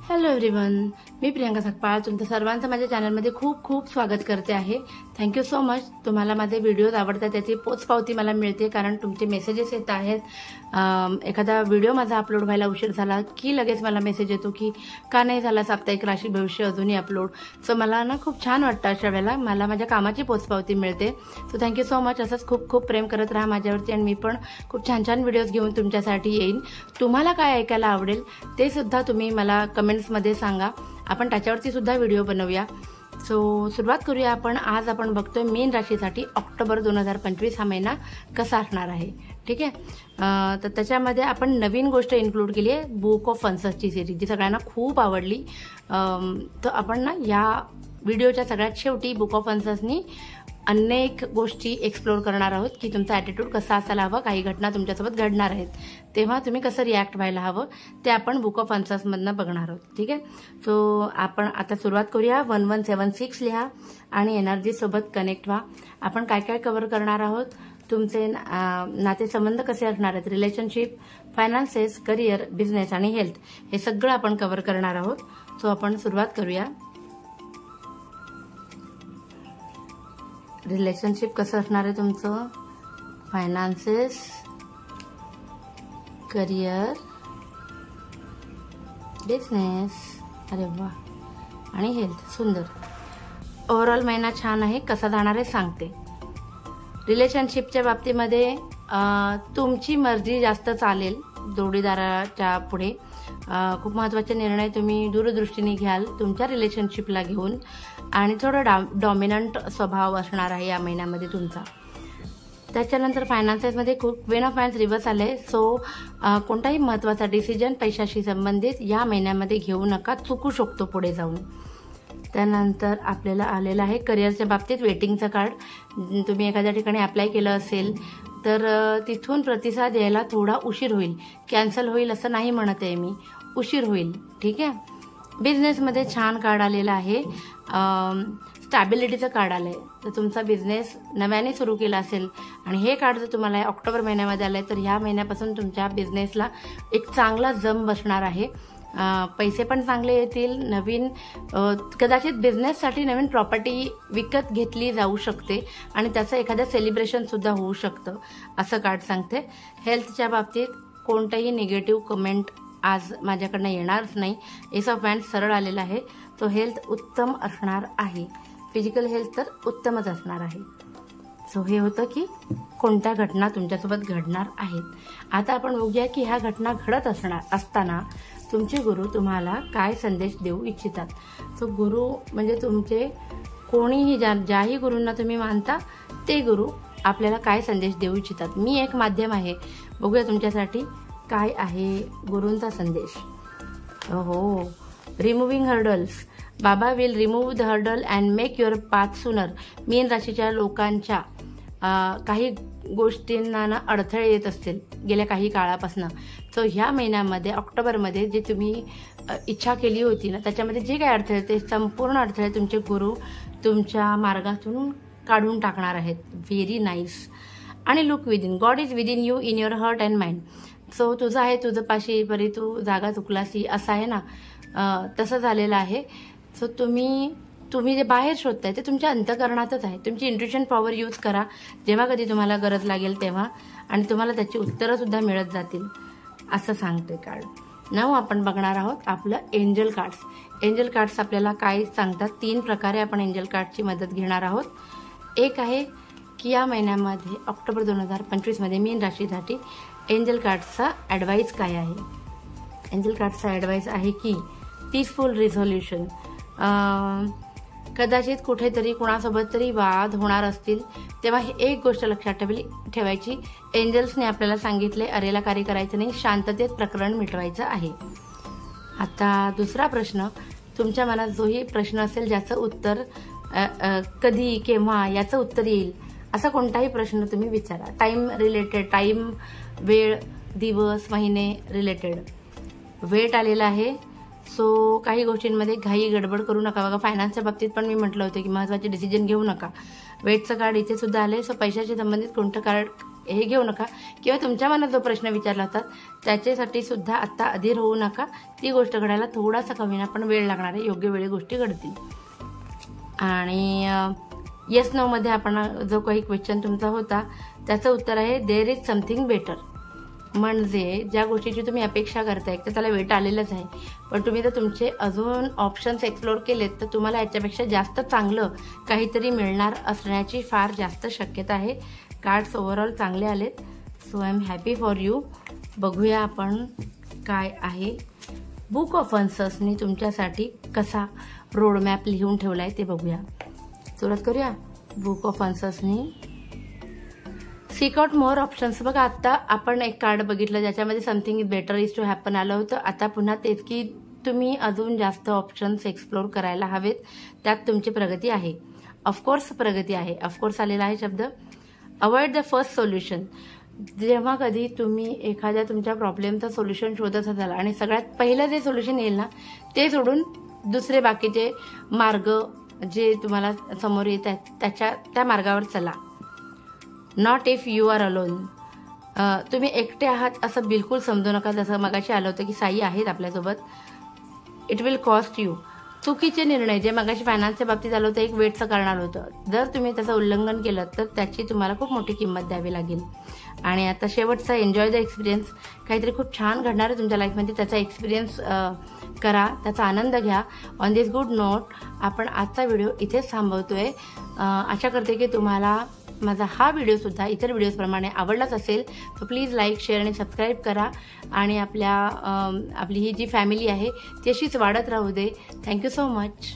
Hello everyone, मी प्रियंका सकपाळ तुमचं सर्वांचं माझ्या चॅनलमध्ये खूप खूप स्वागत करते आहे। Thank you so much. तुम्हाला माझे व्हिडिओज आवडतात त्याची पोचपावती मला मिळते, कारण तुमचे मेसेजेस येत आहेत। एखादा व्हिडिओ माझा अपलोड व्हायला उशीर झाला की लगेच मला मेसेज येतो की का नाही झाला साप्ताहिक राशी भविष्य अजूनही अपलोड। सो मला ना खूप छान वाटतं, अशा वेळेला मला माझ्या कामाची पोचपावती मिळते। So thank you so much. असंच खूप खूप प्रेम करत राहा माझ्यावरती आणि मी पण खूप छान छान व्हिडिओज घेऊन तुमच्यासाठी येईन। तुम्हाला काय ऐकायला आवडेल ते सुद्धा तुम्ही मला कमेंट्समध्ये सांगा, आपण त्याच्यावरती सुद्धा व्हिडिओ बनवूया। सो सुरुवात करूया आपण। आज आपण बघतोय मीन राशीसाठी ऑक्टोबर 2025 हा महिना कसा असणार आहे। ठीक आहे, तर त्याच्यामध्ये आपण नवीन गोष्ट इन्क्लूड केली आहे, बुक ऑफ फन्सची सिरीज, जी सगळ्यांना खूप आवडली। तर आपण ना या व्हिडिओच्या सगळ्यात शेवटी बुक ऑफ फन्सनी अनेक गोष्टी एक्सप्लोर करणार आहोत की तुमचा ॲटिट्यूड कसा असायला हवा, काही घटना तुमच्यासोबत घडणार आहेत तेव्हा तुम्ही कसं रिॲक्ट व्हायला हवं ते आपण बुक ऑफ आन्सर्समधनं बघणार आहोत। ठीक आहे, सो आपण आता सुरुवात करूया। 1176 लिहा आणि एनर्जीसोबत कनेक्ट व्हा। आपण काय काय कव्हर करणार आहोत, तुमचे नातेसंबंध कसे असणार आहेत, रिलेशनशिप, फायनान्सेस, करिअर, बिझनेस आणि हेल्थ, हे सगळं आपण कव्हर करणार आहोत। सो आपण सुरुवात करूया। रिलेशनशिप कसं असणार आहे तुमचं, फायनान्सेस, करिअर, बिझनेस, अरे वा, आणि हेल्थ। सुंदर। ओव्हरऑल महिना छान आहे, कसा जाणार आहे सांगते। रिलेशनशिपच्या बाबतीमध्ये तुमची मर्जी जास्त चालेल जोडीदाराच्या पुढे। खूप महत्त्वाचे निर्णय तुम्ही दूरदृष्टीने घ्याल तुमच्या रिलेशनशिपला घेऊन, आणि थोडं डॉमिनंट स्वभाव असणार आहे या महिन्यामध्ये तुमचा। त्याच्यानंतर फायनान्सेसमध्ये खूप क्वीन ऑफ वॅन्स रिव्हर्स आले। सो कोणताही महत्त्वाचा डिसिजन पैशाशी संबंधित या महिन्यामध्ये घेऊ नका, चुकू शकतो पुढे जाऊन। त्यानंतर आपल्याला आलेलं आहे करिअरच्या बाबतीत वेटिंगचं कार्ड। तुम्ही एखाद्या ठिकाणी अप्लाय केलं असेल तर तिथून प्रतिसाद यायला थोडा उशीर होईल, कॅन्सल होईल असं नाही म्हणत आहे मी, उशीर होईल। ठीक आहे, बिझनेसमध्ये छान कार्ड आलेलं आहे, स्टॅबिलिटीचं कार्ड आलं आहे। तर तुमचा बिझनेस नव्याने सुरू केला असेल आणि हे कार्ड जर तुम्हाला ऑक्टोबर महिन्यामध्ये आलं आहे तर ह्या महिन्यापासून तुमच्या बिझनेसला एक चांगला जम बसणार आहे। पैसे पण चांगले येतील, नवीन कदाचित बिझनेससाठी नवीन प्रॉपर्टी विकत घेतली जाऊ शकते आणि त्याचं एखादं सेलिब्रेशनसुद्धा होऊ शकतं असं कार्ड सांगते। हेल्थच्या बाबतीत कोणतंही निगेटिव्ह कमेंट आज माझ्याकडनं येणारच नाही, एस ऑफ वॅन्स सरळ आलेला आहे। तो हेल्थ उत्तम असणार आहे, फिजिकल हेल्थ तर उत्तमच असणार आहे। सो हे होतं की कोणत्या घटना तुमच्यासोबत घडणार आहेत। आता आपण बघूया की ह्या घटना घडत असताना तुमचे गुरु तुम्हाला काय संदेश देऊ इच्छितात। सो गुरु म्हणजे तुमचे कोणीही, ज्याही गुरूंना तुम्ही मानता ते गुरु आपल्याला काय संदेश देऊ इच्छितात। मी एक माध्यम आहे, बघूया तुमच्यासाठी काय आहे गुरूंचा संदेश। हो, removing hurdles, Baba will remove the hurdle and make your path sooner. मीन राशीच्या लोकांच्या काही गोष्टींना ना अडथळे येत असतील गेल्या काही काळापासून। सो ह्या महिन्यामध्ये ऑक्टोबरमध्ये जे तुम्ही इच्छा केली होती ना त्याच्यामध्ये जे काही अडथळे, ते संपूर्ण अडथळे तुमचे गुरु तुमच्या मार्गातून काढून टाकणार आहेत। Very nice. आणि look within, God is within you in your heart and mind. So तुझं आहे तुझं पाशी परी तू जागा चुकलासी, असं आहे ना, तसं झालेलं आहे। सो तुम्ही जे बाहेर शोधताय ते तुमच्या अंतःकरणातच आहे। तुमची इंट्युशन पॉवर यूज करा जेव्हा कधी तुम्हाला गरज लागेल तेव्हा, आणि तुम्हाला त्याची उत्तरं सुद्धा मिळत जातील असं सांगते कार्ड। नाव आपण बघणार आहोत आपलं एंजल कार्ड्स। एंजल कार्ड्स आपल्याला काय सांगतात, 3 प्रकारे आपण एंजल कार्डची मदत घेणार आहोत। एक आहे की या महिन्यामध्ये ऑक्टोबर 2025 मीन राशीसाठी एंजल कार्डचा ॲडवाईस काय आहे। एंजल कार्डचा ॲडवाईस आहे की पीसफुल रिझोल्युशन। कदाचित कुठेतरी कुणासोबत तरी वाद होणार असतील तेव्हा ही एक गोष्ट लक्षात ठेवायची, एंजल्सने आपल्याला सांगितले अरेला कार्य करायचं नाही, शांततेत प्रकरण मिटवायचं आहे। आता दुसरा प्रश्न, तुमच्या मनात जोही प्रश्न असेल ज्याचं उत्तर कधी केव्हा याचं उत्तर येईल असा कोणताही प्रश्न तुम्ही विचारा। टाइम रिलेटेड, टाइम, वेळ, दिवस, महिने रिलेटेड। वेट आलेला आहे। सो काही गोष्टींमध्ये घाई गडबड करू नका। बघा, फायनान्सच्या बाबतीत पण मी म्हटलं होतं की महत्त्वाचे डिसिजन घेऊ नका। वेटचं कार्ड इथे सुद्धा आले। सो पैशाशी संबंधित कोणतं कार्ड हे घेऊ नका, किंवा तुमच्या मनात जो प्रश्न विचारला होता त्याच्यासाठी सुद्धा आत्ता अधीर होऊ नका. ती गोष्ट घडायला थोडासा कमी ना पण वेळ लागणार आहे, योग्य वेळी गोष्टी घडतील. आणि येस नो मध्ये आपण जो काही क्वेश्चन तुमचा होता त्याचं उत्तर आहे देअर इज समथिंग बेटर. म्हणजे ज्या गोष्टीची तुम्ही अपेक्षा करताय एक तर त्याला वेट आलेलंच आहे, पण तुम्ही जर तुमचे अजून ऑप्शन्स एक्सप्लोर केलेत तर तुम्हाला याच्यापेक्षा जास्त चांगलं काहीतरी मिळणार असण्याची फार जास्त शक्यता आहे. कार्ड्स ओव्हरऑल चांगले आलेत, so I am happy for you. बघूया आपण काय आहे. बुक ऑफ आन्सर्सनी तुमच्यासाठी कसा रोडमॅप लिहून ठेवला आहे ते बघूया. सुरुवात करूया. बुक ऑफ आन्सर्सनी सीक आउट मोर ऑप्शन्स. बघा आता आपण एक कार्ड बघितलं ज्याच्यामध्ये something better is to happen आलं होतं. आता पुन्हा तेच की तुम्ही अजून जास्त ऑप्शन्स एक्सप्लोर करायला हवेत, त्यात तुमची प्रगती आहे. ऑफकोर्स प्रगती आहे, ऑफकोर्स आलेला आहे शब्द. Avoid the first solution. जेव्हा कधी तुम्ही एखाद्या तुमच्या प्रॉब्लेमचं सोल्युशन शोधत असाल आणि सगळ्यात पहिलं जे सोल्युशन येईल ना ते सोडून दुसरे बाकीचे मार्ग जे तुम्हाला समोर येत आहेत त्या मार्गावर चला. Not if you are alone. तुम्ही एकटे आहात असं बिलकुल समजू नका. जसं मगाशी आलं होतं की साई आहेत आपल्यासोबत. It will cost you. चुकीचे निर्णय जे मगाशी फायनान्सच्या बाबतीत आलं होतं एक वेटचं करणार होतं, जर तुम्ही त्याचं उल्लंघन केलं तर त्याची तुम्हाला खूप मोठी किंमत द्यावी लागेल. आणि आता शेवटचा एन्जॉय द एक्सपिरियन्स. काहीतरी खूप छान घडणार आहे तुमच्या लाईफमध्ये, त्याचा एक्सपिरियन्स करा, त्याचा आनंद घ्या. ऑन दिस गुड नोट आपण आजचा व्हिडिओ इथेच थांबवतोय. आशा करते की तुम्हाला माझा हा व्हिडिओसुद्धा इतर व्हिडिओजप्रमाणे आवडलाच असेल. तर प्लीज लाईक, शेअर आणि सबस्क्राईब करा. आणि आपली ही जी फॅमिली आहे ती अशीच वाढत राहू दे. Thank you so much.